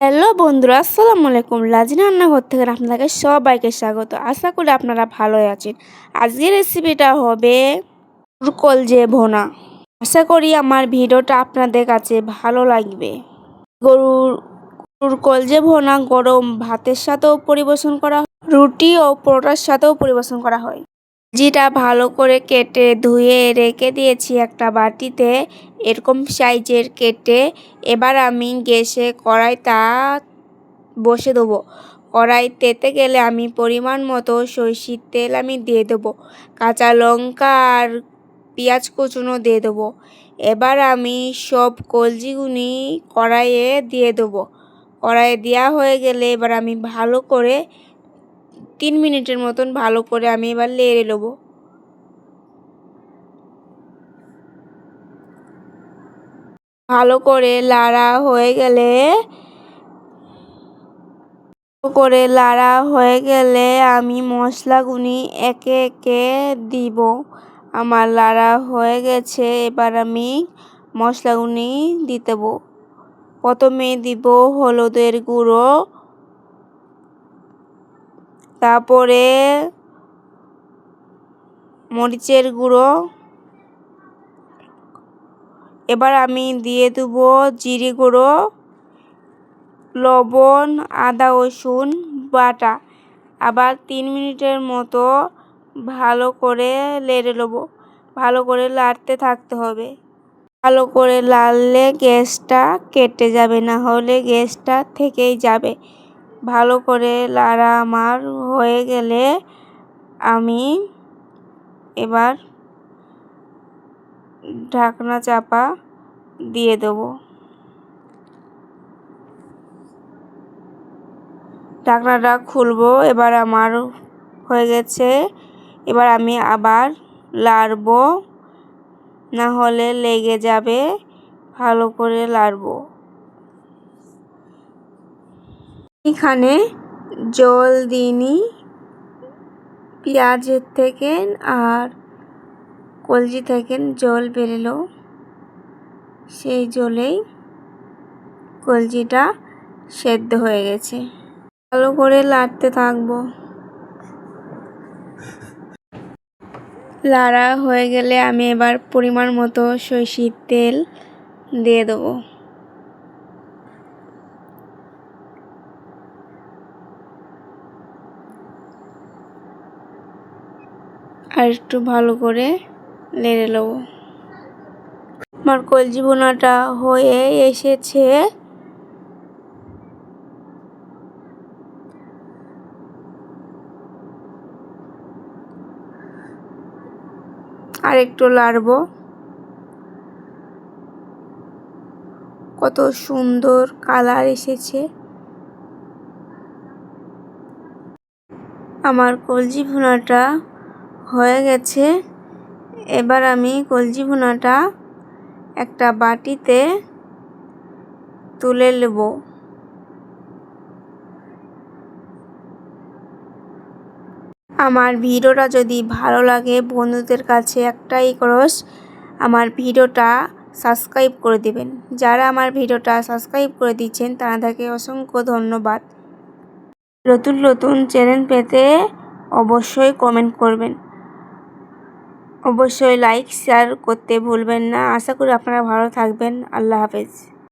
Hello বন্ধুরা, আসসালামু আলাইকুম। লাজিনা রান্নাঘর থেকে আপনাদের সবাইকে স্বাগত। আশা করি আপনারা ভালোই আছেন। আজকের রেসিপিটা হবে কলজে ভুনা। আশা করি আমার ভিডিওটা আপনাদের কাছে ভালো লাগবে। গরুর গরুর কলজে ভুনা গরম ভাতের সাথেও পরিবেশন করা হয়, রুটি ও পরোটার সাথেও পরিবেশন করা হয়। যেটা ভালো করে কেটে ধুয়ে রেখে দিয়েছি একটা বাটিতে, এরকম সাইজের কেটে। এবার আমি গ্যাসে কড়াইটা বসে দেবো। কড়াই তেতে গেলে আমি পরিমাণ মতো সরষের তেল আমি দিয়ে দেবো, কাঁচা লঙ্কা আর পেঁয়াজ কুচুনো দিয়ে দেবো। এবার আমি সব কলজিগুনি কড়াইয়ে দিয়ে দেবো। কড়াইয়ে দেওয়া হয়ে গেলে এবার আমি ভালো করে 3 মিনিটের মতন ভালো করে আমি এবার নেড়ে নেবো। ভালো করে লাড়া হয়ে গেলে আমি মশলাগুনি একে একে দিব। আমার লাড়া হয়ে গেছে, এবার আমি মশলাগুনি দিয়ে দেব। প্রথমে দিব হলুদের গুঁড়ো, তারপরে মরিচের গুঁড়ো, এবার আমি দিয়ে দেব জিরে গুঁড়ো, লবণ, আদা রসুন বাটা। আবার 3 মিনিটের মতো ভালো করে নেড়ে নেব। ভালো করে লাড়তে থাকতে হবে। ভালো করে লাড়লে গ্যাসটা কেটে যাবে, না হলে গ্যাসটা থেকেই যাবে। ভালো করে লাড়া আমার হয়ে গেলে আমি এবার ঢাকনা চাপা দিয়ে দেবো। ঢাকনাটা খুলবো। এবার আমার হয়ে গেছে। এবার আমি আবার লাড়বো, না হলে লেগে যাবে। ভালো করে লাড়বো। এখানে জল দিইনি, পেঁয়াজের থেকে আর কলজি থেকে জল বেরোলো, সেই জলেই কলজিটা সেদ্ধ হয়ে গেছে। ভালো করে লাড়তে থাকবো। লাড়া হয়ে গেলে আমি এবার পরিমাণ মতো সরষের তেল দিয়ে দেবো। আর একটু ভালো করে নেড়ে নেব। আমার কলজি ভুনাটা হয়ে এসেছে। আর একটু লাড়বো। কত সুন্দর কালার এসেছে। আমার কলজি ভুনাটা হয়ে গেছে। এবার আমি কলজি ভুনাটা একটা বাটিতে তুলে নেব। আমার ভিডিওটা যদি ভালো লাগে, বন্ধুদের কাছে একটাই রিকোয়েস্ট, আমার ভিডিওটা সাবস্ক্রাইব করে দেবেন। যারা আমার ভিডিওটা সাবস্ক্রাইব করে দিচ্ছেন তাদেরকে অসংখ্য ধন্যবাদ। নতুন নতুন চ্যানেল পেতে অবশ্যই কমেন্ট করবেন, অবশ্যই লাইক শেয়ার করতে ভুলবেন না। আশা করি আপনারা ভালো থাকবেন। আল্লাহ হাফেজ।